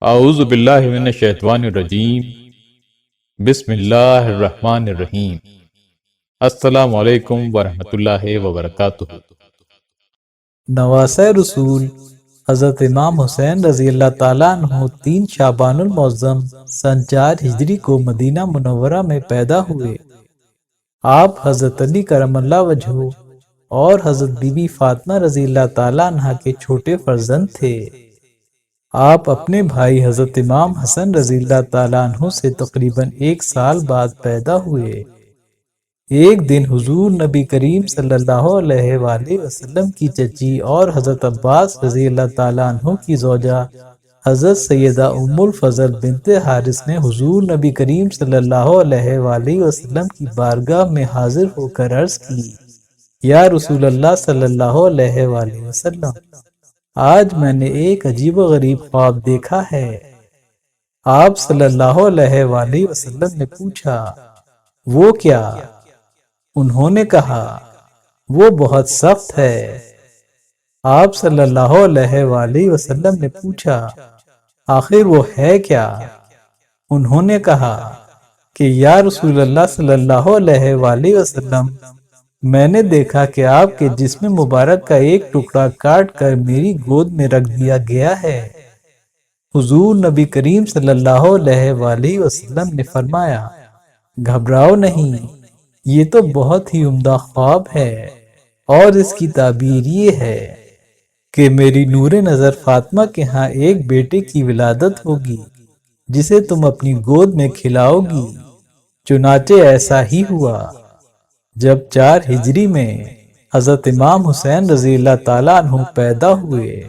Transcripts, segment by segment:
اعوذ باللہ من الشیطان الرجیم بسم اللہ الرحمن الرحیم السلام علیکم ورحمۃ اللہ وبرکاتہ۔ نواسۂ رسول حضرت امام حسین رضی اللہ تعالیٰ عنہ 3 شعبان المعظم سن 4 ہجری کو مدینہ منورہ میں پیدا ہوئے۔ آپ حضرت علی کرم اللہ وجہہ اور حضرت بی بی فاطمہ رضی اللہ تعالیٰ عنہ کے چھوٹے فرزند تھے۔ آپ اپنے بھائی حضرت امام حسن رضی اللہ تعالیٰ عنہ سے تقریباً 1 سال بعد پیدا ہوئے۔ ایک دن حضور نبی کریم صلی اللہ علیہ وآلہ وسلم کی چچی اور حضرت عباس رضی اللہ تعالیٰ عنہ کی زوجہ حضرت سیدہ ام الفضل بنت حارث نے حضور نبی کریم صلی اللہ علیہ وآلہ وسلم کی بارگاہ میں حاضر ہو کر عرض کی، یا رسول اللہ صلی اللہ علیہ وآلہ وسلم، آج میں نے ایک عجیب و غریب خواب دیکھا ہے۔ آپ صلی اللہ علیہ وآلہ وسلم نے پوچھا، وہ کیا؟ انہوں نے کہا، وہ بہت سخت ہے۔ آپ صلی اللہ علیہ وآلہ وسلم نے پوچھا، آخر وہ ہے کیا؟ انہوں نے کہا کہ یا رسول اللہ صلی اللہ علیہ وآلہ وسلم، میں نے دیکھا کہ آپ کے جسم مبارک کا ایک ٹکڑا کاٹ کر میری گود میں رکھ دیا گیا ہے۔ حضور نبی کریم صلی اللہ علیہ وآلہ وسلم نے فرمایا، گھبراؤ نہیں، یہ تو بہت ہی عمدہ خواب ہے، اور اس کی تعبیر یہ ہے کہ میری نور نظر فاطمہ کے ہاں ایک بیٹے کی ولادت ہوگی جسے تم اپنی گود میں کھلاؤ گی۔ چنانچہ ایسا ہی ہوا۔ جب 4 ہجری میں حضرت امام حسین رضی اللہ تعالیٰ عنہ پیدا ہوئے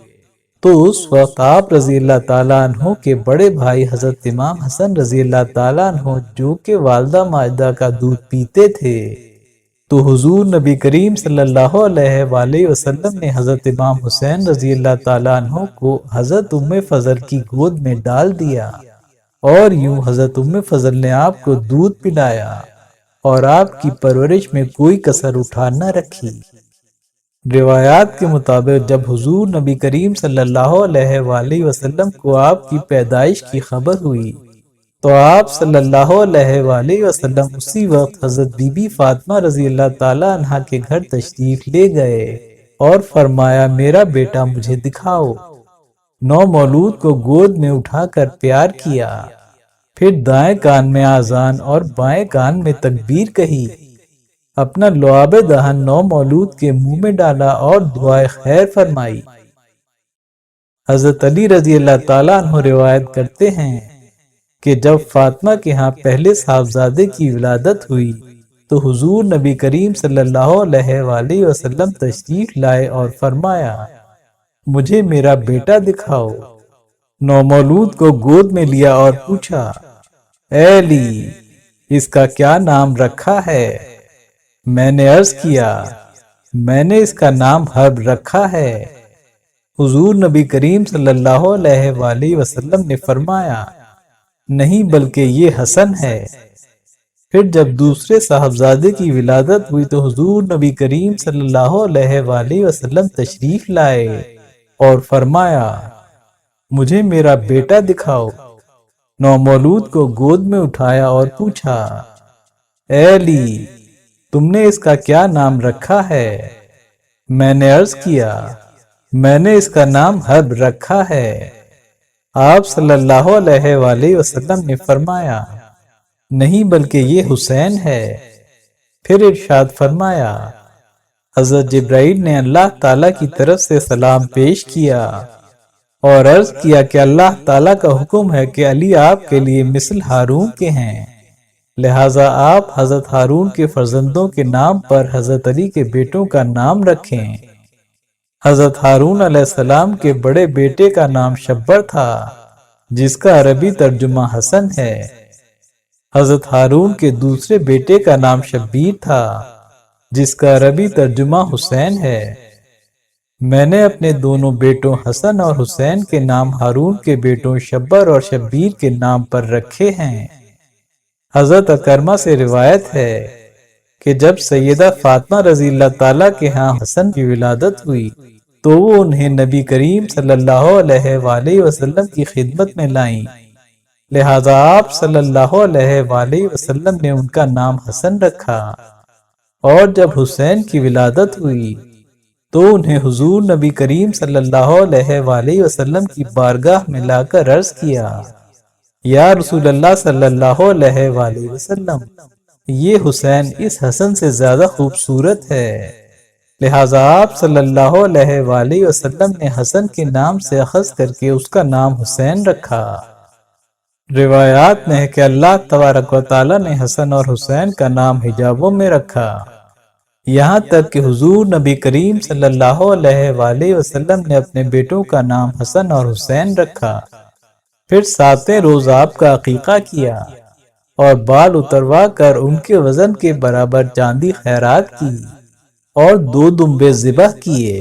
تو اس وقت آپ رضی اللہ تعالیٰ عنہ کے بڑے بھائی حضرت امام حسن رضی اللہ تعالیٰ عنہ جو کہ والدہ ماجدہ کا دودھ پیتے تھے، تو حضور نبی کریم صلی اللہ علیہ وآلہ وسلم نے حضرت امام حسین رضی اللہ تعالیٰ عنہ کو حضرت ام فضل کی گود میں ڈال دیا، اور یوں حضرت ام فضل نے آپ کو دودھ پلایا اور آپ کی پرورش میں کوئی کسر اٹھا نہ رکھی۔ روایات کے مطابق جب حضور نبی کریم صلی اللہ علیہ وآلہ وسلم کو آپ کی پیدائش کی خبر ہوئی تو آپ صلی اللہ علیہ وآلہ وسلم اسی وقت حضرت بی بی فاطمہ رضی اللہ تعالیٰ عنہ کے گھر تشریف لے گئے اور فرمایا، میرا بیٹا مجھے دکھاؤ۔ نومولود کو گود میں اٹھا کر پیار کیا، پھر دائیں کان میں اذان اور بائیں کان میں تکبیر کہی، اپنا لعاب دہن نومولود کے منہ میں ڈالا اور دعائے خیر فرمائی۔ حضرت علی رضی اللہ تعالیٰ عنہ روایت کرتے ہیں کہ جب فاطمہ کے ہاں پہلے صاحبزادے کی ولادت ہوئی تو حضور نبی کریم صلی اللہ علیہ وآلہ وسلم تشریف لائے اور فرمایا، مجھے میرا بیٹا دکھاؤ۔ نومولود کو گود میں لیا اور پوچھا، اے علی، اس کا کیا نام رکھا ہے؟ میں نے عرض کیا، میں نے اس کا نام حرب رکھا ہے۔ حضور نبی کریم صلی اللہ علیہ وآلہ وسلم نے فرمایا، نہیں بلکہ یہ حسن ہے۔ پھر جب دوسرے صاحبزادے کی ولادت ہوئی تو حضور نبی کریم صلی اللہ علیہ وآلہ وسلم تشریف لائے اور فرمایا، مجھے میرا بیٹا دکھاؤ۔ نومولود کو گود میں اٹھایا اور پوچھا، اے علی، تم نے اس کا کیا نام رکھا ہے؟ میں نے عرض کیا، میں نے اس کا نام حرب رکھا ہے۔ آپ صلی اللہ علیہ وآلہ وسلم نے فرمایا، نہیں بلکہ یہ حسین ہے۔ پھر ارشاد فرمایا، حضرت جبرائیل نے اللہ تعالیٰ کی طرف سے سلام پیش کیا اور عرض کیا کہ اللہ تعالیٰ کا حکم ہے کہ علی آپ کے لیے مثل ہارون کے ہیں، لہٰذا آپ حضرت ہارون کے فرزندوں کے نام پر حضرت علی کے بیٹوں کا نام رکھیں۔ حضرت ہارون علیہ السلام کے بڑے بیٹے کا نام شبر تھا، جس کا عربی ترجمہ حسن ہے۔ حضرت ہارون کے دوسرے بیٹے کا نام شبیر تھا، جس کا عربی ترجمہ حسین ہے۔ میں نے اپنے دونوں بیٹوں حسن اور حسین کے نام ہارون کے بیٹوں شبر اور شبیر کے نام پر رکھے ہیں۔ حضرت اکرمہ سے روایت ہے کہ جب سیدہ فاطمہ رضی اللہ تعالیٰ کے ہاں حسن کی ولادت ہوئی تو وہ انہیں نبی کریم صلی اللہ علیہ وآلہ وسلم کی خدمت میں لائیں۔ لہذا آپ صلی اللہ علیہ وآلہ وسلم نے ان کا نام حسن رکھا، اور جب حسین کی ولادت ہوئی تو انہیں حضور نبی کریم صلی اللہ علیہ وآلہ وسلم کی بارگاہ میں لا کر عرض کیا، یا رسول اللہ صلی اللہ علیہ وآلہ وسلم، یہ حسین اس حسن سے زیادہ خوبصورت ہے۔ لہذا آپ صلی اللہ علیہ وآلہ وسلم نے حسن کے نام سے اخذ کر کے اس کا نام حسین رکھا۔ روایات میں ہے کہ اللہ تبارک و تعالیٰ نے حسن اور حسین کا نام حجابوں میں رکھا، یہاں تک کہ حضور نبی کریم صلی اللہ علیہ وآلہ وسلم نے اپنے بیٹوں کا نام حسن اور حسین رکھا۔ پھر 7ویں روز آپ کا عقیقہ کیا اور بال اتروا کر ان کے وزن کے برابر چاندی خیرات کی اور 2 دمبے ذبح کیے۔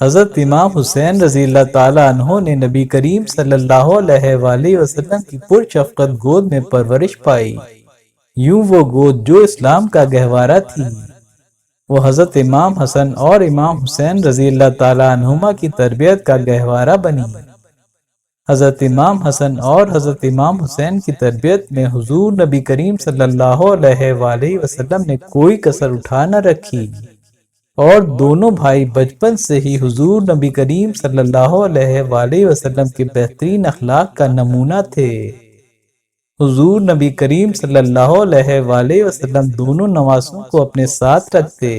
حضرت امام حسین رضی اللہ تعالیٰ عنہ نے نبی کریم صلی اللہ علیہ وآلہ وسلم کی پرشفقت گود میں پرورش پائی، یوں وہ گود جو اسلام کا گہوارہ تھی، وہ حضرت امام حسن اور امام حسین رضی اللہ تعالیٰ عنہما کی تربیت کا گہوارہ بنی۔ حضرت امام حسن اور حضرت امام حسین کی تربیت میں حضور نبی کریم صلی اللہ علیہ وآلہ وسلم نے کوئی کسر اٹھا نہ رکھی، اور دونوں بھائی بچپن سے ہی حضور نبی کریم صلی اللہ علیہ وآلہ وسلم کے بہترین اخلاق کا نمونہ تھے۔ حضور نبی کریم صلی اللہ علیہ وآلہ وسلم دونوں نواسوں کو اپنے ساتھ رکھتے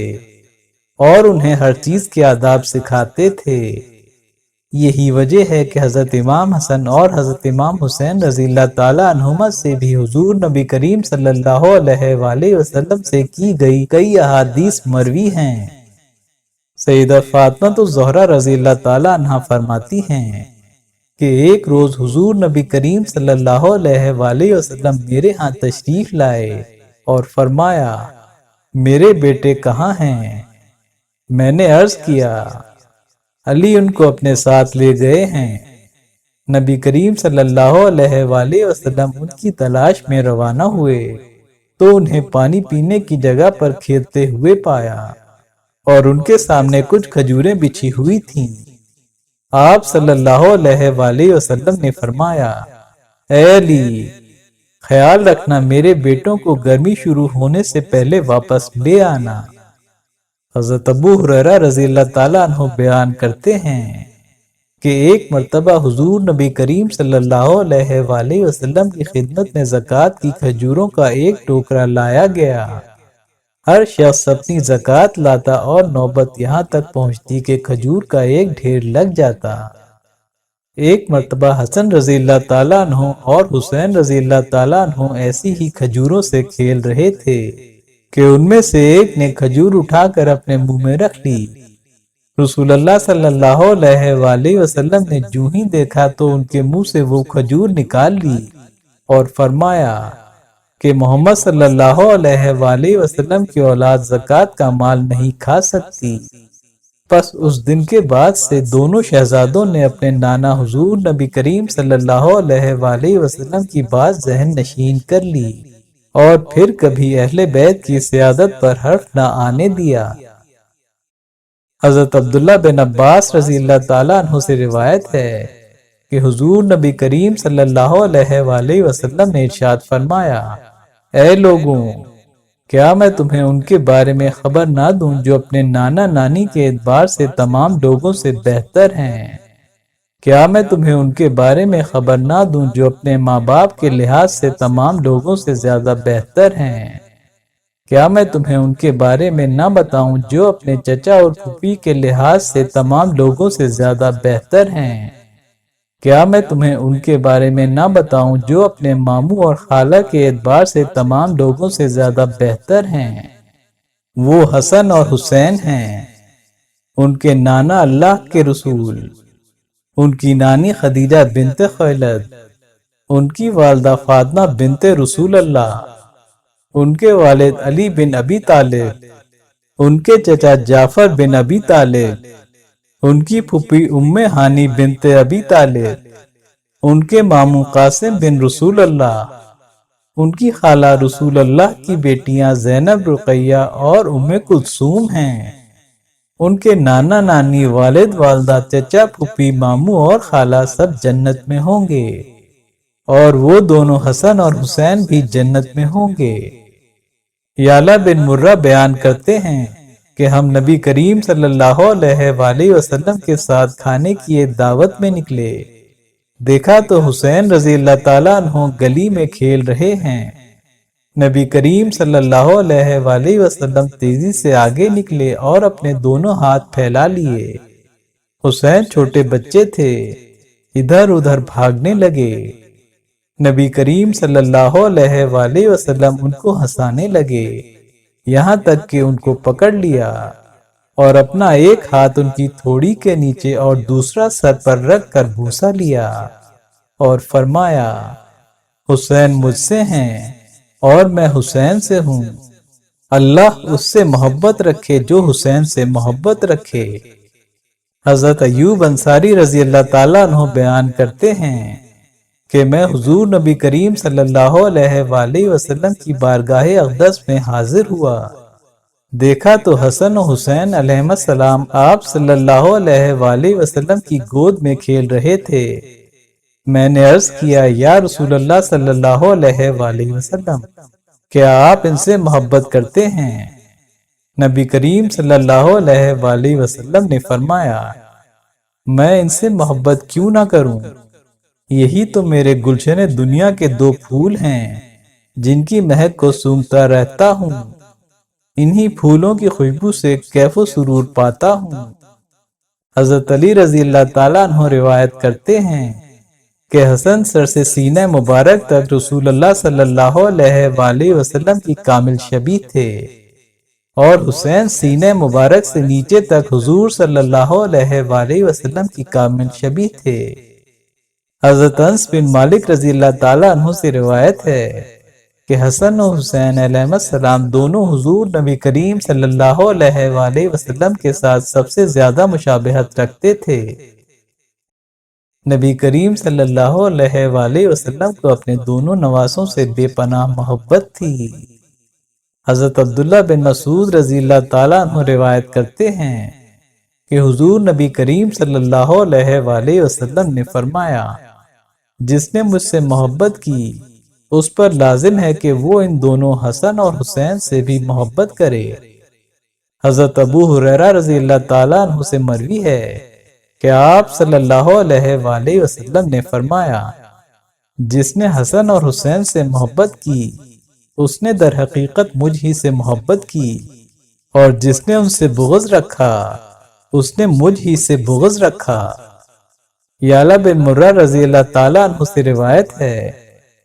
اور انہیں ہر چیز کے آداب سکھاتے تھے۔ یہی وجہ ہے کہ حضرت امام حسن اور حضرت امام حسین رضی اللہ تعالیٰ عنہما سے بھی حضور نبی کریم صلی اللہ علیہ وآلہ وسلم سے کی گئی کئی احادیث مروی ہیں۔ سیدہ فاطمہ الزہرا رضی اللہ تعالیٰ عنہا فرماتی ہیں کہ ایک روز حضور نبی کریم صلی اللہ علیہ وآلہ وسلم میرے ہاں تشریف لائے اور فرمایا، میرے بیٹے کہاں ہیں؟ میں نے عرض کیا، علی ان کو اپنے ساتھ لے گئے ہیں۔ نبی کریم صلی اللہ علیہ وآلہ وسلم ان کی تلاش میں روانہ ہوئے تو انہیں پانی پینے کی جگہ پر کھیلتے ہوئے پایا، اور ان کے سامنے کچھ کھجوریں بچھی ہوئی تھیں۔ آپ صلی اللہ علیہ وآلہ وسلم نے فرمایا، اے علی، خیال رکھنا میرے بیٹوں کو گرمی شروع ہونے سے پہلے واپس لے آنا۔ حضرت ابو ہریرہ رضی اللہ تعالیٰ عنہ بیان کرتے ہیں کہ ایک مرتبہ حضور نبی کریم صلی اللہ علیہ وآلہ وسلم کی خدمت میں زکوٰۃ کی کھجوروں کا ایک ٹوکرا لایا گیا۔ ہر شخص اپنی زکوٰۃ لاتا اور نوبت یہاں تک پہنچتی کہ کھجور کا ایک ڈھیر لگ جاتا۔ ایک مرتبہ حسن رضی اللہ تعالیٰ عنہ اور حسین رضی اللہ تعالیٰ عنہ ایسی ہی کھجوروں سے کھیل رہے تھے کہ ان میں سے ایک نے کھجور اٹھا کر اپنے منہ میں رکھ لی۔ رسول اللہ صلی اللہ علیہ وآلہ وسلم نے جو ہی دیکھا تو ان کے منہ سے وہ کھجور نکال لی اور فرمایا کہ محمد صلی اللہ علیہ وآلہ وسلم کی اولاد زکوٰۃ کا مال نہیں کھا سکتی۔ پس اس دن کے بعد سے دونوں شہزادوں نے اپنے نانا حضور نبی کریم صلی اللہ علیہ وآلہ وسلم کی بات ذہن نشین کر لی اور پھر کبھی اہل بیت کی سیادت پر حرف نہ آنے دیا۔ حضرت عبداللہ بن عباس رضی اللہ تعالیٰ عنہ سے روایت ہے کہ حضور نبی کریم صلی اللہ علیہ وآلہ وسلم نے ارشاد فرمایا، اے لوگوں، کیا میں تمہیں ان کے بارے میں خبر نہ دوں جو اپنے نانا نانی کے اعتبار سے تمام لوگوں سے بہتر ہیں؟ کیا میں تمہیں ان کے بارے میں خبر نہ دوں جو اپنے ماں باپ کے لحاظ سے تمام لوگوں سے زیادہ بہتر ہیں؟ کیا میں تمہیں ان کے بارے میں نہ بتاؤں جو اپنے چچا اور پھوپھی کے لحاظ سے تمام لوگوں سے زیادہ بہتر ہیں؟ کیا میں تمہیں ان کے بارے میں نہ بتاؤں جو اپنے ماموں اور خالہ کے اعتبار سے تمام لوگوں سے زیادہ بہتر ہیں؟ وہ حسن اور حسین ہیں۔ ان کے نانا اللہ کے رسول، ان کی نانی خدیجہ بنت خویلد، ان کی والدہ فاطمہ بنت رسول اللہ، ان کے والد علی بن ابی طالب، ان کے چچا جعفر بن ابی طالب، ان کی پھوپھی ام ہانی بنت ابی طالب، ان کے ماموں قاسم بن رسول اللہ، ان کی خالہ رسول اللہ کی بیٹیاں زینب، رقیہ اور ام کلثوم ہیں۔ ان کے نانا نانی، والد والدہ، چچا پھوپھی، ماموں اور خالہ سب جنت میں ہوں گے، اور وہ دونوں حسن اور حسین بھی جنت میں ہوں گے۔ یعلا بن مرہ بیان کرتے ہیں کہ ہم نبی کریم صلی اللہ علیہ وآلہ وسلم کے ساتھ کھانے کی ایک دعوت میں نکلے، دیکھا تو حسین رضی اللہ تعالیٰ عنہ گلی میں کھیل رہے ہیں۔ نبی کریم صلی اللہ علیہ وآلہ وسلم تیزی سے آگے نکلے اور اپنے دونوں ہاتھ پھیلا لیے۔ حسین چھوٹے بچے تھے، ادھر ادھر بھاگنے لگے۔ نبی کریم صلی اللہ علیہ وآلہ وسلم ان کو ہنسانے لگے، یہاں تک کہ ان کو پکڑ لیا اور اپنا ایک ہاتھ ان کی تھوڑی کے نیچے اور دوسرا سر پر رکھ کر بوسہ لیا اور فرمایا، حسین مجھ سے ہیں اور میں حسین سے ہوں، اللہ اس سے محبت رکھے جو حسین سے محبت رکھے۔ حضرت ایوب انصاری رضی اللہ تعالیٰ عنہ بیان کرتے ہیں کہ میں حضور نبی کریم صلی اللہ علیہ وآلہ وسلم کی بارگاہ اقدس میں حاضر ہوا، دیکھا تو حسن و حسین علیہ السلام آپ صلی اللہ علیہ وآلہ وسلم کی گود میں کھیل رہے تھے۔ میں نے عرض کیا، یا رسول اللہ صلی اللہ علیہ وآلہ وسلم، کیا آپ ان سے محبت کرتے ہیں؟ نبی کریم صلی اللہ علیہ وآلہ وسلم نے فرمایا، میں ان سے محبت کیوں نہ کروں؟ یہی تو میرے گلشن دنیا کے دو پھول ہیں جن کی مہک کو سونگھتا رہتا ہوں، انہی پھولوں کی خوشبو سے کیف و سرور پاتا ہوں۔ حضرت علی رضی اللہ تعالیٰ عنہ روایت کرتے ہیں کہ حسن سر سے سینہ مبارک تک رسول اللہ صلی اللہ علیہ وآلہ وسلم کی کامل شبیہ تھے، اور حسین سینہ مبارک سے نیچے تک حضور صلی اللہ علیہ وآلہ وسلم کی کامل شبیہ تھے۔ حضرت انس بن مالک رضی اللہ تعالیٰ عنہ سے روایت ہے کہ حسن و حسین علیہ السلام دونوں حضور نبی کریم صلی اللہ علیہ وآلہ وسلم کے ساتھ سب سے زیادہ مشابہت رکھتے تھے۔ نبی کریم صلی اللہ علیہ وآلہ وسلم کو اپنے دونوں نواسوں سے بے پناہ محبت تھی۔ حضرت عبداللہ بن مسعود رضی اللہ تعالیٰ عنہ روایت کرتے ہیں کہ حضور نبی کریم صلی اللہ علیہ وآلہ وسلم نے فرمایا، جس نے مجھ سے محبت کی اس پر لازم ہے کہ وہ ان دونوں حسن اور حسین سے بھی محبت کرے۔ حضرت ابو ہریرہ رضی اللہ تعالیٰ عنہ سے مروی ہے کہ آپ صلی اللہ علیہ وآلہ وسلم نے فرمایا، جس نے حسن اور حسین سے محبت کی اس نے در حقیقت مجھ ہی سے محبت کی، اور جس نے ان سے بغض رکھا اس نے مجھ ہی سے بغض رکھا۔ یعلا بن مرہ رضی اللہ تعالیٰ عنہ سے روایت ہے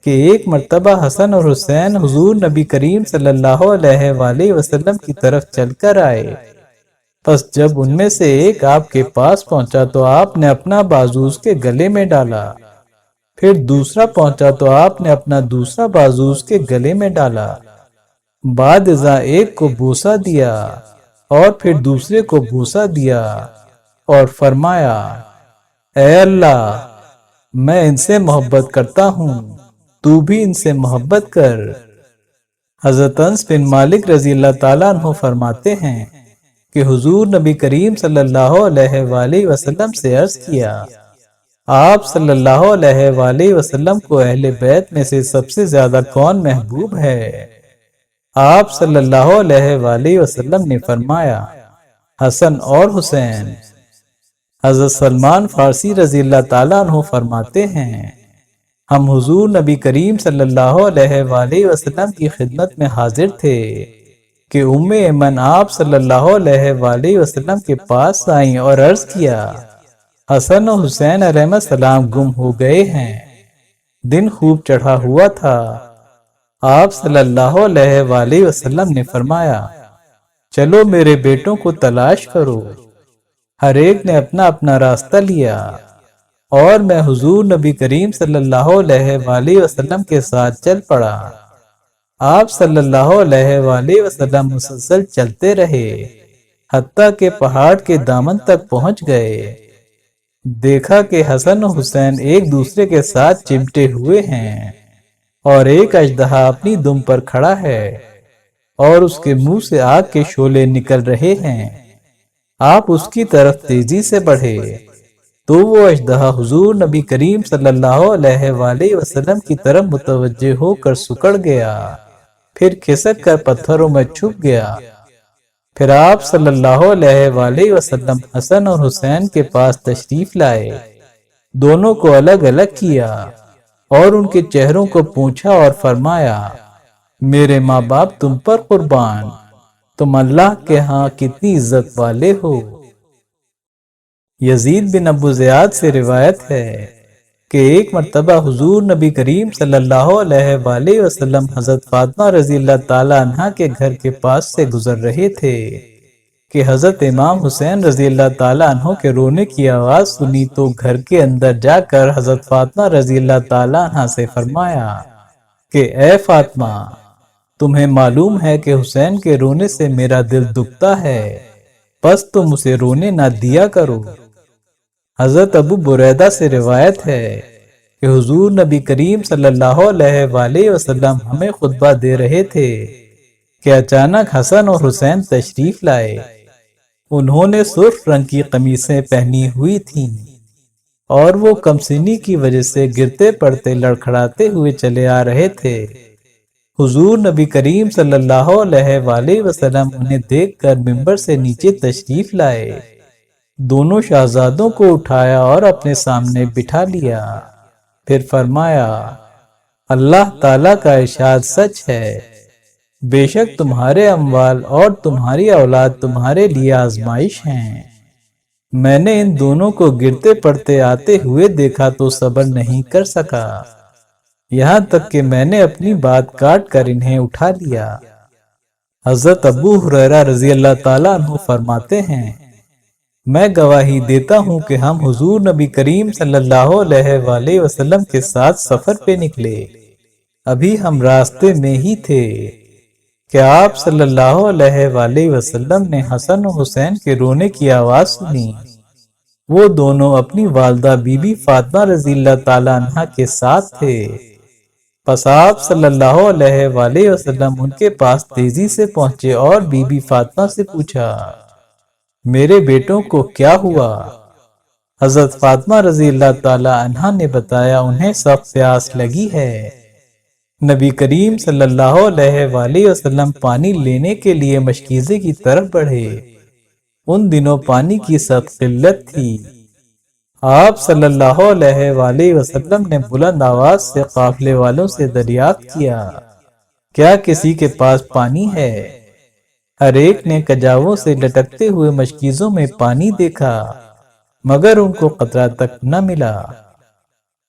کہ ایک مرتبہ حسن اور حسین حضور نبی کریم صلی اللہ علیہ وآلہ وسلم کی طرف چل کر آئے، پس جب ان میں سے ایک آپ کے پاس پہنچا تو آپ نے اپنا بازو اس کے گلے میں ڈالا، پھر دوسرا پہنچا تو آپ نے اپنا دوسرا بازو اس کے گلے میں ڈالا، بعد ازاں ایک کو بوسہ دیا اور پھر دوسرے کو بوسہ دیا اور فرمایا، اے اللہ، میں ان سے محبت کرتا ہوں، تو بھی ان سے محبت کر۔ حضرت انس بن مالک رضی اللہ تعالیٰ عنہ فرماتے ہیں کہ حضور نبی کریم صلی اللہ علیہ وآلہ وسلم سے عرض کیا، آپ صلی اللہ علیہ وآلہ وسلم کو اہل بیت میں سے سب سے زیادہ کون محبوب ہے؟ آپ صلی اللہ علیہ وآلہ وسلم نے فرمایا، حسن اور حسین۔ حضرت سلمان فارسی رضی اللہ تعالیٰ عنہ فرماتے ہیں، ہم حضور نبی کریم صلی اللہ علیہ وآلہ وسلم کی خدمت میں حاضر تھے کہ ام ایمن آپ صلی اللہ علیہ وآلہ وسلم کے پاس آئیں اور عرض کیا، حسن و حسین علیہ السلام گم ہو گئے ہیں۔ دن خوب چڑھا ہوا تھا۔ آپ صلی اللہ علیہ وآلہ وسلم نے فرمایا، چلو میرے بیٹوں کو تلاش کرو۔ ہر ایک نے اپنا اپنا راستہ لیا اور میں حضور نبی کریم صلی اللہ علیہ وآلہ وسلم کے ساتھ چل پڑا۔ آپ صلی اللہ علیہ وآلہ وسلم مسلسل چلتے رہے حتیٰ کہ پہاڑ کے دامن تک پہنچ گئے۔ دیکھا کہ حسن و حسین ایک دوسرے کے ساتھ چمٹے ہوئے ہیں اور ایک اژدہا اپنی دم پر کھڑا ہے اور اس کے منہ سے آگ کے شعلے نکل رہے ہیں۔ آپ اس کی طرف تیزی سے بڑھے تو وہ اژدہا حضور نبی کریم صلی اللہ علیہ وآلہ وسلم کی طرف متوجہ ہو کر سکڑ گیا، پھر کھسک کر پتھروں میں چھپ گیا۔ پھر آپ صلی اللہ علیہ وآلہ وسلم حسن اور حسین کے پاس تشریف لائے، دونوں کو الگ الگ کیا اور ان کے چہروں کو پوچھا اور فرمایا، میرے ماں باپ تم پر قربان، تم اللہ کے ہاں کتنی عزت والے ہو۔ یزید بن ابو زیاد سے روایت ہے کہ ایک مرتبہ حضور نبی کریم صلی اللہ علیہ وآلہ وسلم حضرت فاطمہ رضی اللہ تعالی عنہ کے گھر کے پاس سے گزر رہے تھے کہ حضرت امام حسین رضی اللہ تعالی عنہ کے رونے کی آواز سنی تو گھر کے اندر جا کر حضرت فاطمہ رضی اللہ تعالی عنہ سے فرمایا کہ اے فاطمہ، تمہیں معلوم ہے کہ حسین کے رونے سے میرا دل دکھتا ہے، بس تم اسے رونے نہ دیا کرو۔ حضرت ابو بریدہ سے روایت ہے کہ حضور نبی کریم صلی اللہ علیہ وآلہ وسلم ہمیں خطبہ دے رہے تھے کہ اچانک حسن اور حسین تشریف لائے۔ انہوں نے سرخ رنگ کی قمیصیں پہنی ہوئی تھیں اور وہ کمسنی کی وجہ سے گرتے پڑتے لڑکھڑاتے ہوئے چلے آ رہے تھے۔ حضور نبی کریم صلی اللہ علیہ وآلہ وسلم انہیں دیکھ کر ممبر سے نیچے تشریف لائے، دونوں شہزادوں کو اٹھایا اور اپنے سامنے بٹھا لیا، پھر فرمایا، اللہ تعالیٰ کا ارشاد سچ ہے، بے شک تمہارے اموال اور تمہاری اولاد تمہارے لیے آزمائش ہیں۔ میں نے ان دونوں کو گرتے پڑتے آتے ہوئے دیکھا تو صبر نہیں کر سکا، یہاں تک کہ میں نے اپنی بات کاٹ کر انہیں اٹھا لیا۔ حضرت ابو ہریرہ رضی اللہ تعالیٰ عنہ فرماتے ہیں، میں گواہی دیتا ہوں کہ ہم حضور نبی کریم صلی اللہ علیہ وآلہ وسلم کے ساتھ سفر پہ نکلے، ابھی ہم راستے میں ہی تھے کہ آپ صلی اللہ علیہ وآلہ وسلم نے حسن و حسین کے رونے کی آواز سنی۔ وہ دونوں اپنی والدہ بی بی فاطمہ رضی اللہ تعالی عنہ کے ساتھ تھے، پس آپ صلی اللہ علیہ وآلہ وسلم ان کے پاس تیزی سے پہنچے اور بی بی فاطمہ سے پوچھا، میرے بیٹوں کو کیا ہوا؟ حضرت فاطمہ رضی اللہ تعالی عنہ نے بتایا، انہیں سخت پیاس لگی ہے۔ نبی کریم صلی اللہ علیہ وآلہ وسلم پانی لینے کے لیے مشکیزے کی طرف بڑھے، ان دنوں پانی کی سخت قلت تھی۔ آپ صلی اللہ علیہ وآلہ وسلم نے بلند آواز سے قافلے والوں سے دریافت کیا، کیا کسی کے پاس پانی ہے؟ ہر ایک نے کجاووں سے لٹکتے ہوئے مشکیزوں میں پانی دیکھا، مگر ان کو قطرہ تک نہ ملا۔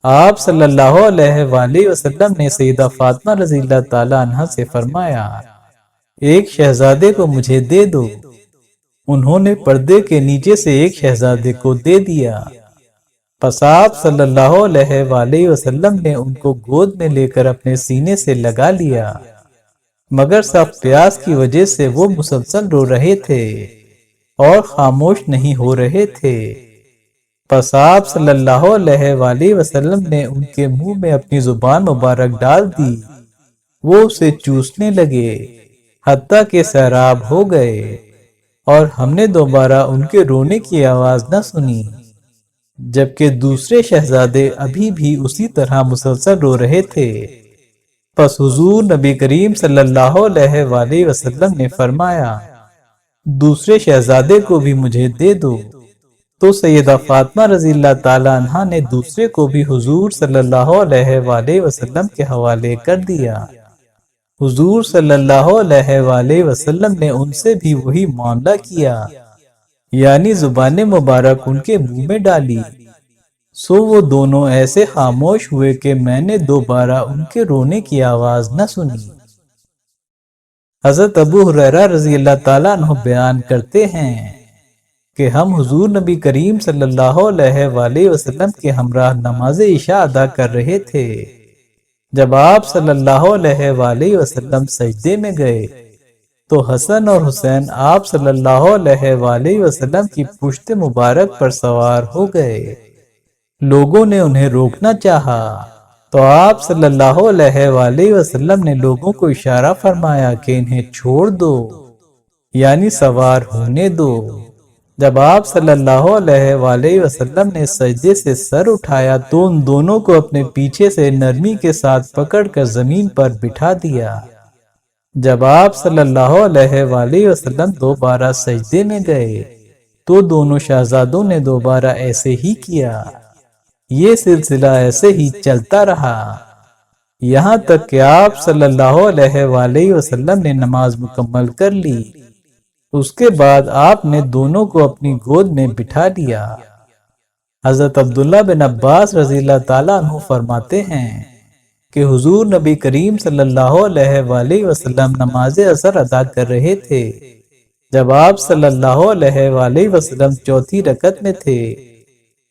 آپ صلی اللہ علیہ وآلہ وسلم نے سیدہ فاطمہ رضی اللہ تعالی عنہ سے فرمایا، ایک شہزادے کو مجھے دے دو۔ انہوں نے پردے کے نیچے سے ایک شہزادے کو دے دیا، پس آپ صلی اللہ علیہ وآلہ وسلم نے ان کو گود میں لے کر اپنے سینے سے لگا لیا، مگر سخت پیاس کی وجہ سے وہ مسلسل رو رہے تھے اور خاموش نہیں ہو رہے تھے۔ پس آپ صلی اللہ علیہ وآلہ وسلم نے ان کے منہ میں اپنی زبان مبارک ڈال دی، وہ اسے چوسنے لگے حتیٰ کہ سیراب ہو گئے، اور ہم نے دوبارہ ان کے رونے کی آواز نہ سنی، جبکہ دوسرے شہزادے ابھی بھی اسی طرح مسلسل رو رہے تھے۔ پس حضور نبی کریم صلی اللہ علیہ وآلہ وسلم نے فرمایا، دوسرے شہزادے کو بھی مجھے دے دو۔ تو سیدہ فاطمہ رضی اللہ تعالی عنہ نے دوسرے کو بھی حضور صلی اللہ علیہ وآلہ وسلم کے حوالے کر دیا۔ حضور صلی اللہ علیہ وآلہ وسلم نے ان سے بھی وہی معاملہ کیا، یعنی زبان مبارک ان کے منہ میں ڈالی، سو وہ دونوں ایسے خاموش ہوئے کہ میں نے دوبارہ ان کے رونے کی آواز نہ سنی۔ حضرت ابو ہریرہ رضی اللہ تعالیٰ عنہ بیان کرتے ہیں کہ ہم حضور نبی کریم صلی اللہ علیہ وآلہ وسلم کے ہمراہ نماز عشاء ادا کر رہے تھے، جب آپ صلی اللہ علیہ وآلہ وسلم سجدے میں گئے تو حسن اور حسین آپ صلی اللہ علیہ وآلہ وسلم کی پشت مبارک پر سوار ہو گئے۔ لوگوں نے انہیں روکنا چاہا تو آپ صلی اللہ علیہ وآلہ وسلم نے لوگوں کو اشارہ فرمایا کہ انہیں چھوڑ دو، یعنی سوار ہونے دو۔ جب آپ صلی اللہ علیہ وآلہ وسلم نے سجدے سے سر اٹھایا تو ان دونوں کو اپنے پیچھے سے نرمی کے ساتھ پکڑ کر زمین پر بٹھا دیا۔ جب آپ صلی اللہ علیہ وآلہ وسلم دوبارہ سجدے میں گئے تو دونوں شہزادوں نے دوبارہ ایسے ہی کیا۔ یہ سلسلہ ایسے ہی چلتا رہا یہاں تک کہ آپ صلی اللہ علیہ وآلہ وسلم نے نماز مکمل کر لی۔ اس کے بعد آپ نے دونوں کو اپنی گود میں بٹھا لیا۔ حضرت عبداللہ بن عباس رضی اللہ تعالیٰ عنہ فرماتے ہیں کہ حضور نبی کریم صلی اللہ علیہ وآلہ وسلم نماز عصر ادا کر رہے تھے جب آپ صلی اللہ علیہ وآلہ وسلم چوتھی رکعت میں تھے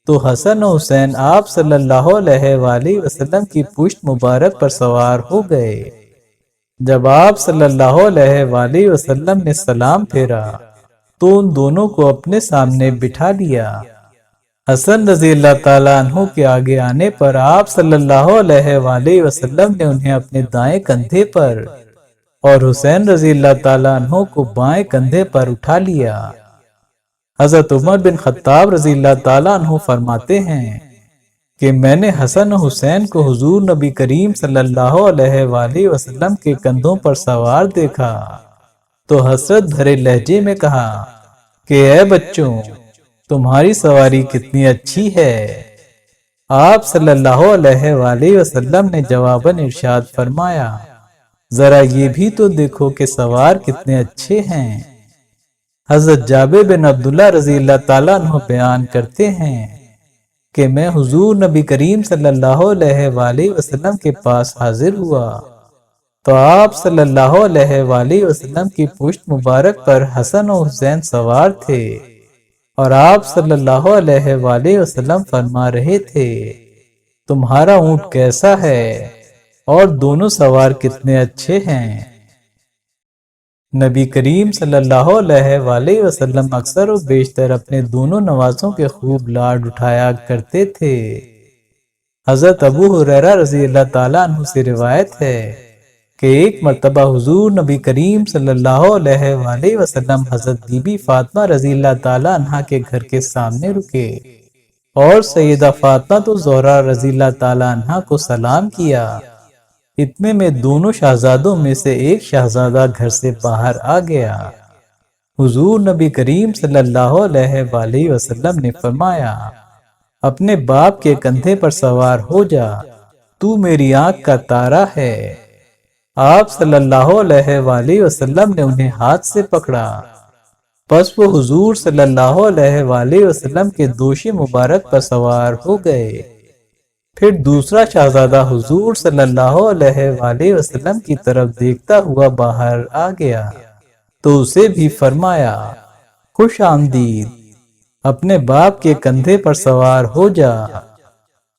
تو حسن و حسین آپ صلی اللہ علیہ وآلہ وسلم کی پشت مبارک پر سوار ہو گئے۔ جب آپ صلی اللہ علیہ وآلہ وسلم نے سلام پھیرا تو ان دونوں کو اپنے سامنے بٹھا لیا۔ حسن رضی اللہ تعالیٰ عنہ کے آگے آنے پر آپ صلی اللہ علیہ وآلہ وسلم نے انہیں اپنے دائیں کندھے پر اور حسین رضی اللہ تعالیٰ عنہ کو بائیں کندھے پر اٹھا لیا۔ حضرت عمر بن خطاب رضی اللہ تعالیٰ عنہ فرماتے ہیں کہ میں نے حسن و حسین کو حضور نبی کریم صلی اللہ علیہ وآلہ وسلم کے کندھوں پر سوار دیکھا تو حسرت بھرے لہجے میں کہا کہ اے بچوں، تمہاری سواری کتنی اچھی ہے۔ آپ صلی اللہ علیہ وآلہ وسلم نے جواباً ارشاد فرمایا، ذرا یہ بھی تو دیکھو کہ سوار کتنے اچھے ہیں۔ حضرت جابر بن عبداللہ رضی اللہ تعالیٰ عنہ بیان کرتے ہیں کہ میں حضور نبی کریم صلی اللہ علیہ وآلہ وسلم کے پاس حاضر ہوا تو آپ صلی اللہ علیہ وآلہ وسلم کی پشت مبارک پر حسن و حسین سوار تھے اور آپ صلی اللہ علیہ وآلہ وسلم فرما رہے تھے، تمہارا اونٹ کیسا ہے اور دونوں سوار کتنے اچھے ہیں۔ نبی کریم صلی اللہ علیہ وآلہ وسلم اکثر و بیشتر اپنے دونوں نوازوں کے خوب لاڈ اٹھایا کرتے تھے۔ حضرت ابو ہریرہ رضی اللہ تعالیٰ عنہ سے روایت ہے کہ ایک مرتبہ حضور نبی کریم صلی اللہ علیہ وآلہ وسلم حضرت بی بی فاطمہ رضی اللہ تعالیٰ عنہ کے گھر کے سامنے رکے اور سیدہ فاطمہ زہرا رضی اللہ تعالیٰ عنہ کو سلام کیا۔ اتنے میں دونوں شہزادوں میں سے ایک شہزادہ گھر سے باہر آ گیا۔ حضور نبی کریم صلی اللہ علیہ وآلہ وسلم نے فرمایا، اپنے باپ کے کندھے پر سوار ہو جا، تو میری آنکھ کا تارا ہے۔ آپ صلی اللہ علیہ وآلہ وسلم نے انہیں ہاتھ سے پکڑا، پس وہ حضور صلی اللہ علیہ وآلہ وسلم کے دوش مبارک پر سوار ہو گئے۔ پھر دوسرا شہزادہ حضور صلی اللہ علیہ وآلہ وسلم کی طرف دیکھتا ہوا باہر آ گیا تو اسے بھی فرمایا، خوش آمدید، اپنے باپ کے کندھے پر سوار ہو جا،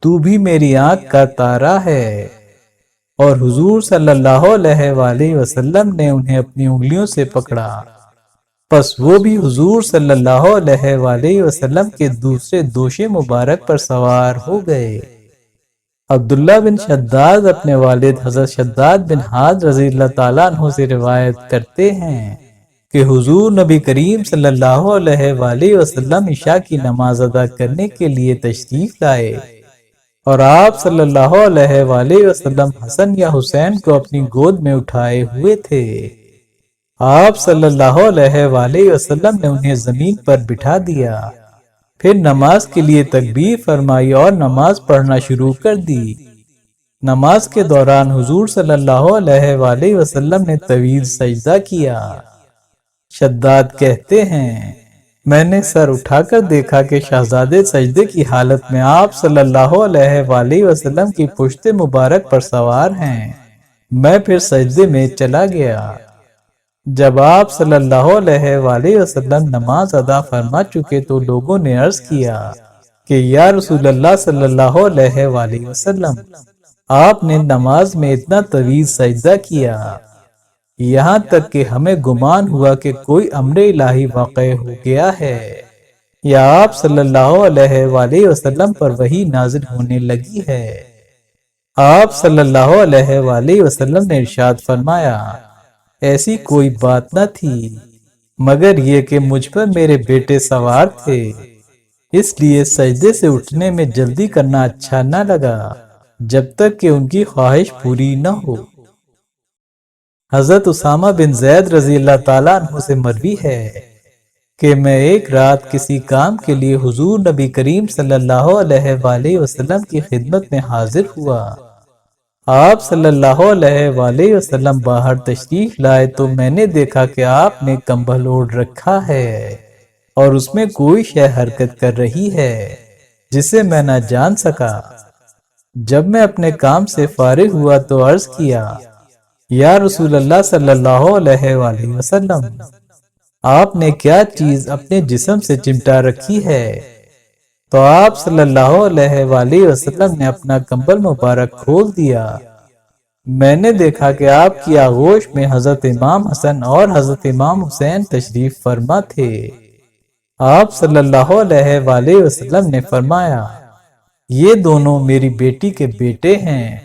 تو بھی میری آنکھ کا تارا ہے۔ اور حضور صلی اللہ علیہ وآلہ وسلم نے انہیں اپنی انگلیوں سے پکڑا، پس وہ بھی حضور صلی اللہ علیہ وآلہ وسلم کے دوسرے دوش مبارک پر سوار ہو گئے۔ عبداللہ بن شداد اپنے والد حضرت شداد بن حاد رضی اللہ تعالیٰ عنہ سے روایت کرتے ہیں کہ حضور نبی کریم صلی اللہ علیہ وآلہ وسلم عشاء کی نماز ادا کرنے کے لیے تشریف لائے اور آپ صلی اللہ علیہ وآلہ وسلم حسن یا حسین کو اپنی گود میں اٹھائے ہوئے تھے۔ آپ صلی اللہ علیہ وآلہ وسلم نے انہیں زمین پر بٹھا دیا، پھر نماز کے لیے تکبیر فرمائی اور نماز پڑھنا شروع کر دی۔ نماز کے دوران حضور صلی اللہ علیہ وآلہ وسلم نے طویل سجدہ کیا۔ شداد کہتے ہیں، میں نے سر اٹھا کر دیکھا کہ شہزادے سجدے کی حالت میں آپ صلی اللہ علیہ وآلہ وسلم کی پشت مبارک پر سوار ہیں۔ میں پھر سجدے میں چلا گیا۔ جب آپ صلی اللہ علیہ وآلہ وسلم نماز ادا فرما چکے تو لوگوں نے عرض کیا کہ یا رسول اللہ صلی اللہ علیہ وآلہ وسلم، آپ نے نماز میں اتنا طویل سجدہ کیا، یہاں تک کہ ہمیں گمان ہوا کہ کوئی امر الہی واقع ہو گیا ہے یا آپ صلی اللہ علیہ وآلہ وسلم پر وحی نازل ہونے لگی ہے۔ آپ صلی اللہ علیہ وآلہ وسلم نے ارشاد فرمایا، ایسی کوئی بات نہ تھی، مگر یہ کہ مجھ پر میرے بیٹے سوار تھے، اس لیے سجدے سے اٹھنے میں جلدی کرنا اچھا نہ لگا جب تک کہ ان کی خواہش پوری نہ ہو۔ حضرت اسامہ بن زید رضی اللہ تعالیٰ عنہ سے مروی ہے کہ میں ایک رات کسی کام کے لیے حضور نبی کریم صلی اللہ علیہ وآلہ وسلم کی خدمت میں حاضر ہوا۔ آپ صلی اللہ علیہ وآلہ وسلم باہر تشریف لائے تو میں نے دیکھا کہ آپ نے کمبل اوڑھ رکھا ہے اور اس میں کوئی شے حرکت کر رہی ہے جسے میں نہ جان سکا۔ جب میں اپنے کام سے فارغ ہوا تو عرض کیا، یا رسول اللہ صلی اللہ علیہ وآلہ وسلم، آپ نے کیا چیز اپنے جسم سے چمٹا رکھی ہے؟ تو آپ صلی اللہ علیہ وآلہ وسلم نے اپنا کمبل مبارک کھول دیا۔ میں نے دیکھا کہ آپ کی آغوش میں حضرت امام حسن اور حضرت امام حسین تشریف فرما تھے۔ آپ صلی اللہ علیہ وآلہ وسلم نے فرمایا، یہ دونوں میری بیٹی کے بیٹے ہیں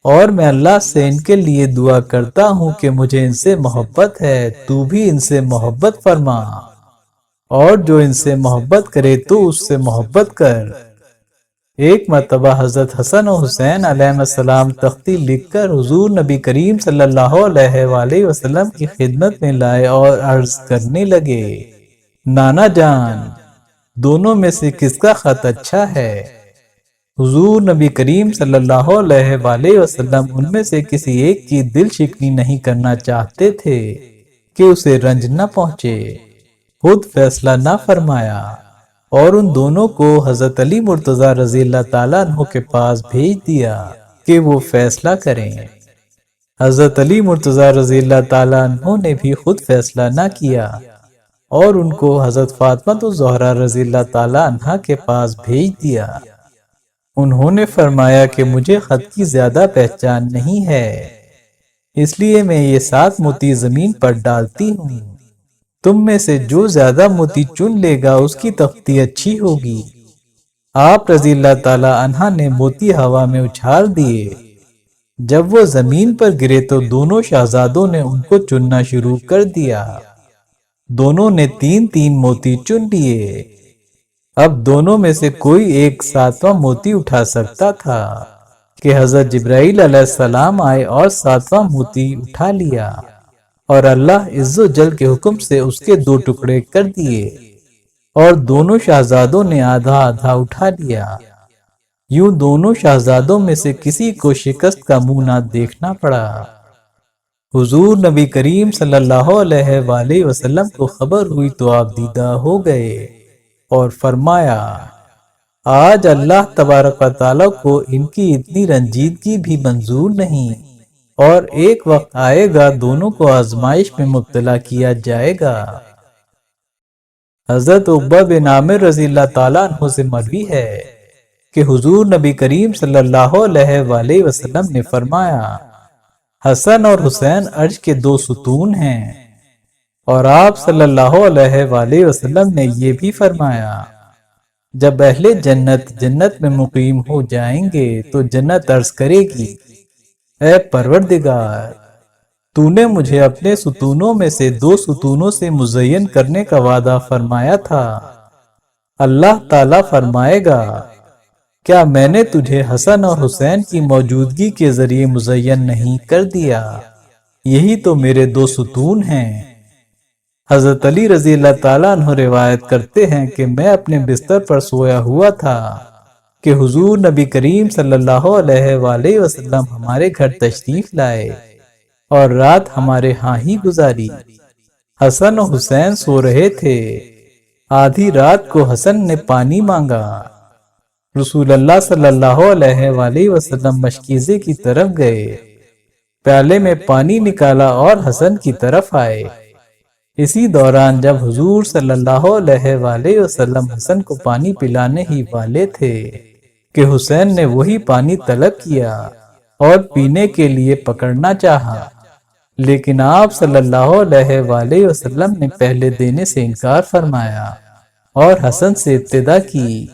اور میں اللہ سے ان کے لیے دعا کرتا ہوں کہ مجھے ان سے محبت ہے، تو بھی ان سے محبت فرما، اور جو ان سے محبت کرے تو اس سے محبت کر۔ ایک مرتبہ حضرت حسن و حسین علیہ السلام تختی لکھ کر حضور نبی کریم صلی اللہ علیہ وآلہ وسلم کی خدمت میں لائے اور عرض کرنے لگے، نانا جان، دونوں میں سے کس کا خط اچھا ہے؟ حضور نبی کریم صلی اللہ علیہ وآلہ وسلم ان میں سے کسی ایک کی دل شکنی نہیں کرنا چاہتے تھے کہ اسے رنج نہ پہنچے، خود فیصلہ نہ فرمایا اور ان دونوں کو حضرت علی مرتضیٰ رضی اللہ تعالیٰ عنہ کے پاس بھیج دیا کہ وہ فیصلہ کریں۔ حضرت علی مرتضیٰ رضی اللہ تعالیٰ عنہ نے بھی خود فیصلہ نہ کیا اور ان کو حضرت فاطمہ الزہرا رضی اللہ تعالیٰ عنہ کے پاس بھیج دیا۔ انہوں نے فرمایا کہ مجھے خط کی زیادہ پہچان نہیں ہے، اس لیے میں یہ 7 موتی زمین پر ڈالتی ہوں، تم میں سے جو زیادہ موتی چن لے گا اس کی تختی اچھی ہوگی۔ آپ رضی اللہ تعالی عنہ نے موتی ہوا میں اچھال دیے۔ جب وہ زمین پر گرے تو دونوں شہزادوں نے ان کو چننا شروع کر دیا۔ دونوں نے 3 موتی چن لیے۔ اب دونوں میں سے کوئی ایک 7واں موتی اٹھا سکتا تھا کہ حضرت جبرائیل علیہ السلام آئے اور 7واں موتی اٹھا لیا، اور اللہ عز و جل کے حکم سے اس کے 2 ٹکڑے کر دیے، اور دونوں شہزادوں نے آدھا آدھا اٹھا لیا۔ یوں دونوں شہزادوں میں سے کسی کو شکست کا منہ نہ دیکھنا پڑا۔ حضور نبی کریم صلی اللہ علیہ وآلہ وسلم کو خبر ہوئی تو آپ دیدہ ہو گئے اور فرمایا، آج اللہ تبارک و تعالیٰ کو ان کی اتنی رنجیدگی بھی منظور نہیں، اور ایک وقت آئے گا دونوں کو آزمائش میں مبتلا کیا جائے گا۔ حضرت عقبہ بن عامر رضی اللہ تعالیٰ عنہ سے مروی ہے کہ حضور نبی کریم صلی اللہ علیہ وآلہ وسلم نے فرمایا، حسن اور حسین عرش کے 2 ستون ہیں، اور آپ صلی اللہ علیہ وآلہ وسلم نے یہ بھی فرمایا، جب اہل جنت جنت میں مقیم ہو جائیں گے تو جنت عرض کرے گی، اے پروردگار، تو نے مجھے اپنے ستونوں میں سے 2 ستونوں سے مزین کرنے کا وعدہ فرمایا تھا۔ اللہ تعالیٰ فرمائے گا، کیا میں نے تجھے حسن اور حسین کی موجودگی کے ذریعے مزین نہیں کر دیا؟ یہی تو میرے 2 ستون ہیں۔ حضرت علی رضی اللہ تعالیٰ عنہ روایت کرتے ہیں کہ میں اپنے بستر پر سویا ہوا تھا کہ حضور نبی کریم صلی اللہ علیہ وآلہ وسلم ہمارے گھر تشریف لائے اور رات ہمارے ہاں ہی گزاری۔ حسن و حسین سو رہے تھے۔ آدھی رات کو حسن نے پانی مانگا۔ رسول اللہ صلی اللہ علیہ وآلہ وسلم مشکیزے کی طرف گئے، پیالے میں پانی نکالا اور حسن کی طرف آئے۔ اسی دوران جب حضور صلی اللہ علیہ وآلہ وسلم حسن کو پانی پلانے ہی والے تھے کہ حسین نے وہی پانی طلب کیا اور پینے کے لیے پکڑنا چاہا، لیکن آپ صلی اللہ علیہ وآلہ وسلم نے پہلے دینے سے انکار فرمایا اور حسن سے ابتدا کی۔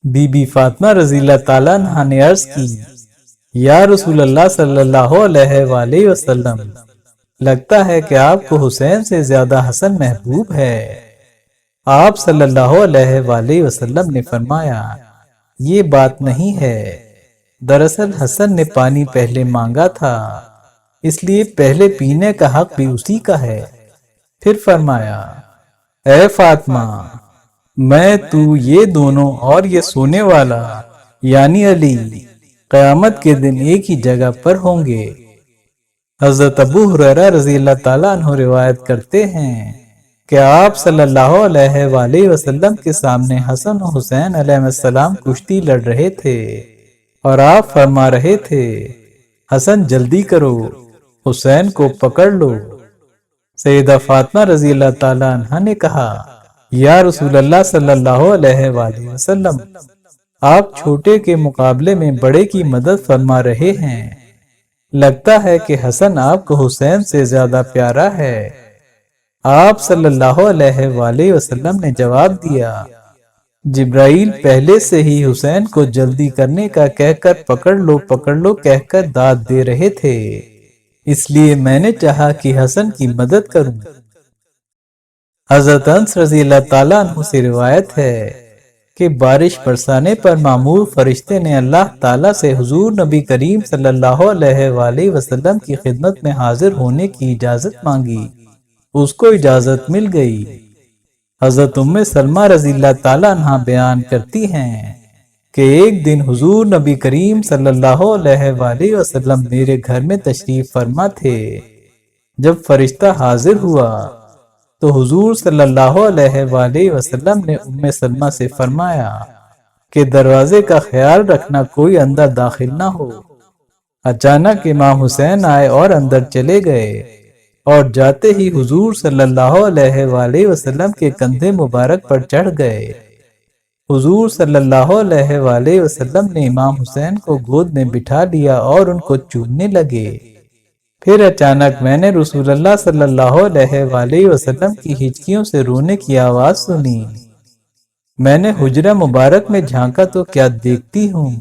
بی بی فاطمہ رضی اللہ تعالیٰ عنہ نے عرض کی، یا رسول اللہ صلی اللہ علیہ وآلہ وسلم، لگتا ہے کہ آپ کو حسین سے زیادہ حسن محبوب ہے۔ آپ صلی اللہ علیہ وآلہ وسلم نے فرمایا، یہ بات نہیں ہے، دراصل حسن نے پانی پہلے مانگا تھا، اس لیے پہلے پینے کا حق بھی اسی کا ہے۔ پھر فرمایا، اے فاطمہ، میں تو یہ دونوں اور یہ سونے والا یعنی علی قیامت کے دن ایک ہی جگہ پر ہوں گے۔ حضرت ابو ہریرہ رضی اللہ تعالیٰ عنہ روایت کرتے ہیں کہ آپ صلی اللہ علیہ وآلہ وسلم کے سامنے حسن و حسین علیہ السلام کشتی لڑ رہے تھے اور آپ فرما رہے تھے، حسن جلدی کرو، حسین کو پکڑ لو۔ سیدہ فاطمہ رضی اللہ تعالیٰ عنہ نے کہا، یا رسول اللہ صلی اللہ علیہ وآلہ وسلم، آپ چھوٹے کے مقابلے میں بڑے کی مدد فرما رہے ہیں، لگتا ہے کہ حسن آپ کو حسین سے زیادہ پیارا ہے۔ آپ صلی اللہ علیہ وآلہ وسلم نے جواب دیا، جبرائیل پہلے سے ہی حسین کو جلدی کرنے کا کہہ کر پکڑ لو کہہ کر داد دے رہے تھے، اس لیے میں نے چاہا کہ حسن کی مدد کروں۔ حضرت انس رضی اللہ تعالیٰ عنہ سے روایت ہے کہ بارش برسانے پر مامور فرشتے نے اللہ تعالیٰ سے حضور نبی کریم صلی اللہ علیہ وآلہ وسلم کی خدمت میں حاضر ہونے کی اجازت مانگی، اس کو اجازت مل گئی۔ حضرت ام سلمہ رضی اللہ تعالیٰ عنہ بیان کرتی ہیں کہ ایک دن حضور نبی کریم صلی اللہ علیہ وآلہ وسلم میرے گھر میں تشریف فرما تھے۔ جب فرشتہ حاضر ہوا تو حضور صلی اللہ علیہ وآلہ وسلم نے ام سلمہ سے فرمایا کہ دروازے کا خیال رکھنا کوئی اندر داخل نہ ہو۔ اچانک امام حسین آئے اور اندر چلے گئے اور جاتے ہی حضور صلی اللہ علیہ وآلہ وسلم کے کندھے مبارک پر چڑھ گئے۔ حضور صلی اللہ علیہ وآلہ وسلم نے امام حسین کو گود میں بٹھا لیا اور ان کو چومنے لگے۔ پھر اچانک میں نے رسول اللہ صلی اللہ علیہ وآلہ وسلم کی ہچکیوں سے رونے کی آواز سنی۔ میں نے حجرہ مبارک میں جھانکا تو کیا دیکھتی ہوں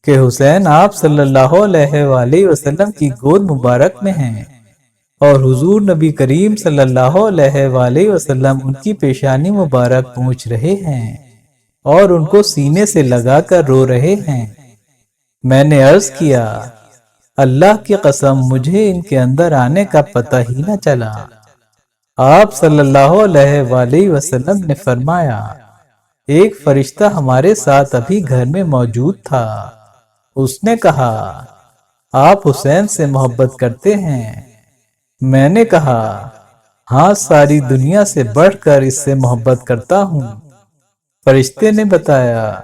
کہ حسین آپ صلی اللہ علیہ وآلہ وسلم کی گود مبارک میں ہیں اور حضور نبی کریم صلی اللہ علیہ وآلہ وسلم ان کی پیشانی مبارک پوچھ رہے ہیں اور ان کو سینے سے لگا کر رو رہے ہیں۔ میں نے عرض کیا، اللہ کی قسم مجھے ان کے اندر آنے کا پتہ ہی نہ چلا۔ آپ صلی اللہ علیہ وآلہ وسلم نے فرمایا، ایک فرشتہ ہمارے ساتھ ابھی گھر میں موجود تھا، اس نے کہا، آپ حسین سے محبت کرتے ہیں؟ میں نے کہا، ہاں، ساری دنیا سے بڑھ کر اس سے محبت کرتا ہوں۔ فرشتے نے بتایا،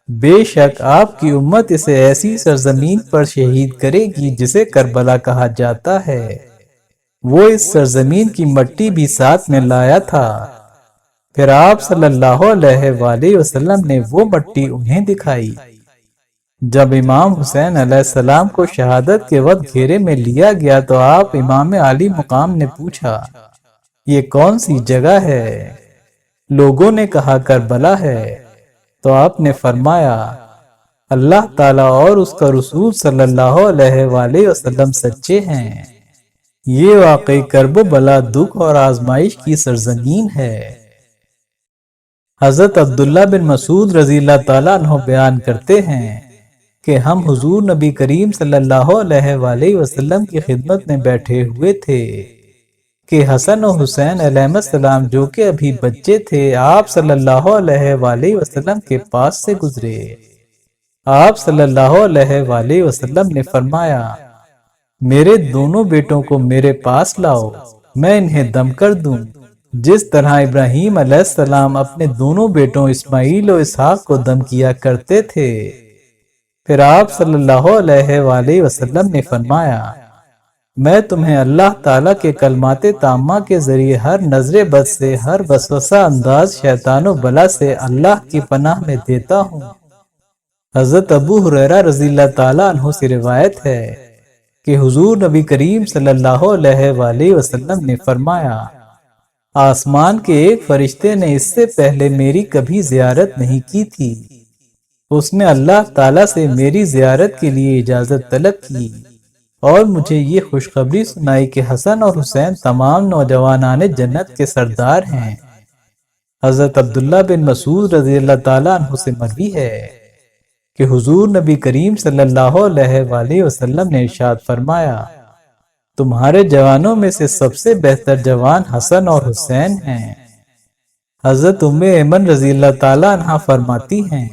بے شک آپ کی امت اسے ایسی سرزمین پر شہید کرے گی جسے کربلا کہا جاتا ہے، وہ اس سرزمین کی مٹی بھی ساتھ میں لایا تھا۔ پھر آپ صلی اللہ علیہ وآلہ وسلم نے وہ مٹی انہیں دکھائی۔ جب امام حسین علیہ السلام کو شہادت کے وقت گھیرے میں لیا گیا تو آپ امام عالی مقام نے پوچھا، یہ کون سی جگہ ہے؟ لوگوں نے کہا کربلا ہے۔ تو آپ نے فرمایا، اللہ تعالیٰ اور اس کا رسول صلی اللہ علیہ وآلہ وسلم سچے ہیں، یہ واقعی کرب و بلا، دکھ اور آزمائش کی سرزمین ہے۔ حضرت عبداللہ بن مسعود رضی اللہ تعالیٰ عنہ بیان کرتے ہیں کہ ہم حضور نبی کریم صلی اللہ علیہ وآلہ وسلم کی خدمت میں بیٹھے ہوئے تھے کہ حسن و حسین علیہ السلام جو کہ ابھی بچے تھے آپ صلی اللہ علیہ وآلہ وسلم کے پاس سے گزرے۔ آپ صلی اللہ علیہ وآلہ وسلم نے فرمایا، میرے دونوں بیٹوں کو میرے پاس لاؤ، میں انہیں دم کر دوں، جس طرح ابراہیم علیہ السلام اپنے دونوں بیٹوں اسماعیل و اسحاق کو دم کیا کرتے تھے۔ پھر آپ صلی اللہ علیہ وآلہ وسلم نے فرمایا، میں تمہیں اللہ تعالیٰ کے کلمات تامہ کے ذریعے ہر نظر بد سے، ہر وسوسہ انداز شیطان و بلا سے اللہ کی پناہ میں دیتا ہوں۔ حضرت ابو ہریرہ رضی اللہ تعالیٰ عنہ سے روایت ہے کہ حضور نبی کریم صلی اللہ علیہ وآلہ وسلم نے فرمایا، آسمان کے ایک فرشتے نے اس سے پہلے میری کبھی زیارت نہیں کی تھی، اس نے اللہ تعالیٰ سے میری زیارت کے لیے اجازت طلب کی۔ اور مجھے یہ خوشخبری سنائی کہ حسن اور حسین تمام نوجوانان جنت کے سردار ہیں۔ حضرت عبداللہ بن مسعود رضی اللہ تعالیٰ عنہ سے مروی ہے کہ حضور نبی کریم صلی اللہ علیہ وآلہ وسلم نے ارشاد فرمایا، تمہارے جوانوں میں سے سب سے بہتر جوان حسن اور حسین ہیں۔ حضرت ام ایمن رضی اللہ تعالیٰ عنہ فرماتی ہیں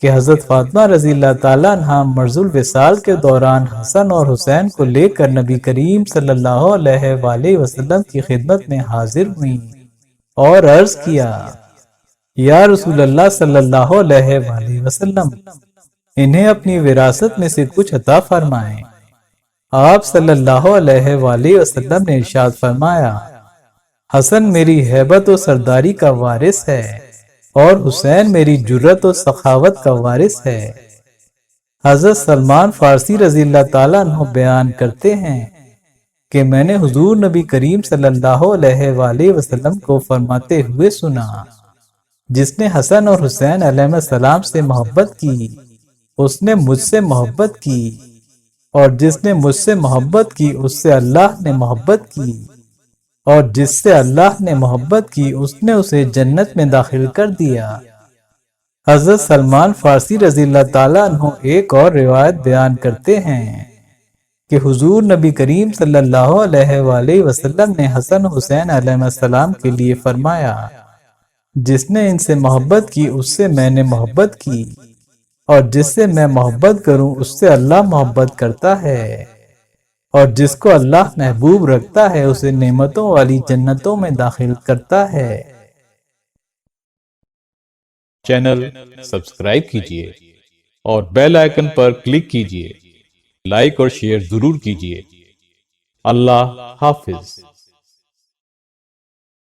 کہ حضرت فاطمہ رضی اللہ تعالیٰ عنہ مرض الوصال کے دوران حسن اور حسین کو لے کر نبی کریم صلی اللہ علیہ وآلہ وسلم کی خدمت میں حاضر ہوئیں اور عرض کیا، یا رسول اللہ صلی اللہ علیہ وآلہ وسلم، انہیں اپنی وراثت میں سے کچھ عطا فرمائیں۔ آپ صلی اللہ علیہ وآلہ وسلم نے ارشاد فرمایا، حسن میری ہیبت و سرداری کا وارث ہے اور حسین میری جرت و سخاوت کا وارث ہے۔ حضرت سلمان فارسی رضی اللہ تعالیٰ عنہ بیان کرتے ہیں کہ میں نے حضور نبی کریم صلی اللہ علیہ وآلہ وسلم کو فرماتے ہوئے سنا، جس نے حسن اور حسین علیہ السلام سے محبت کی اس نے مجھ سے محبت کی، اور جس نے مجھ سے محبت کی اس سے اللہ نے محبت کی، اور جس سے اللہ نے محبت کی اس نے اسے جنت میں داخل کر دیا۔ حضرت سلمان فارسی رضی اللہ تعالیٰ عنہ ایک اور روایت بیان کرتے ہیں کہ حضور نبی کریم صلی اللہ علیہ وآلہ وسلم نے حسن حسین علیہ السلام کے لیے فرمایا، جس نے ان سے محبت کی اس سے میں نے محبت کی، اور جس سے میں محبت کروں اس سے اللہ محبت کرتا ہے، اور جس کو اللہ محبوب رکھتا ہے اسے نعمتوں والی جنتوں میں داخل کرتا ہے۔ چینل سبسکرائب کیجئے اور بیل آئیکن پر کلک کیجئے، لائک اور شیئر ضرور کیجئے۔ اللہ حافظ۔